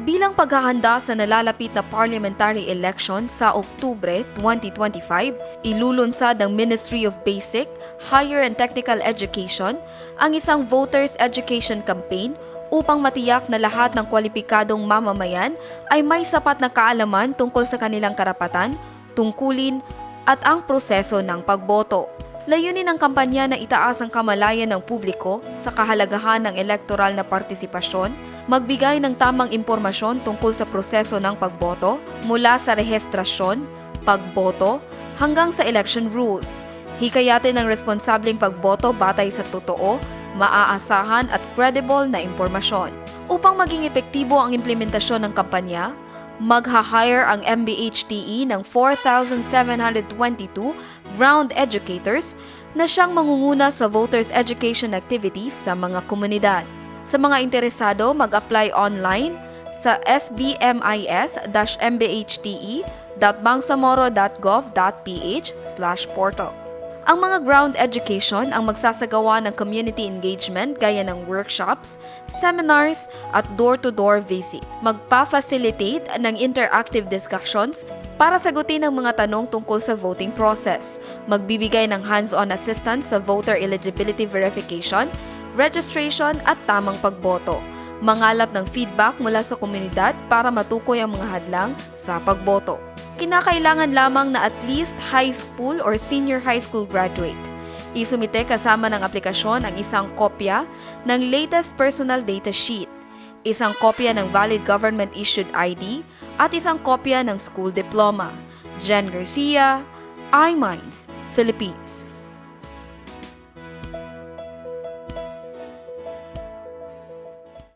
Bilang paghahanda sa nalalapit na parliamentary election sa Oktubre 2025, ilulunsad ng Ministry of Basic, Higher and Technical Education ang isang voters education campaign upang matiyak na lahat ng kwalipikadong mamamayan ay may sapat na kaalaman tungkol sa kanilang karapatan, tungkulin at ang proseso ng pagboto. Layunin ng kampanya na itaas ang kamalayan ng publiko sa kahalagahan ng elektoral na partisipasyon, magbigay ng tamang impormasyon tungkol sa proseso ng pagboto mula sa rehistrasyon, pagboto, hanggang sa election rules. Hikayatin ang responsableng pagboto batay sa totoo, maaasahan at credible na impormasyon. Upang maging epektibo ang implementasyon ng kampanya, magha-hire ang MBHTE ng 4,722 ground educators na siyang mangunguna sa voters education activities sa mga komunidad. Sa mga interesado, mag-apply online sa sbmis-mbhte.bangsamoro.gov.ph/portal. Ang mga ground education ang magsasagawa ng community engagement gaya ng workshops, seminars at door-to-door visit. Magpa-facilitate ng interactive discussions para sagutin ang mga tanong tungkol sa voting process. Magbibigay ng hands-on assistance sa voter eligibility verification, registration at tamang pagboto. Mangalap ng feedback mula sa komunidad para matukoy ang mga hadlang sa pagboto. Kinakailangan lamang na at least high school or senior high school graduate. Isumite kasama ng aplikasyon ang isang kopya ng latest personal data sheet, isang kopya ng valid government-issued ID, at isang kopya ng school diploma. Jen Garcia, iMinds, Philippines.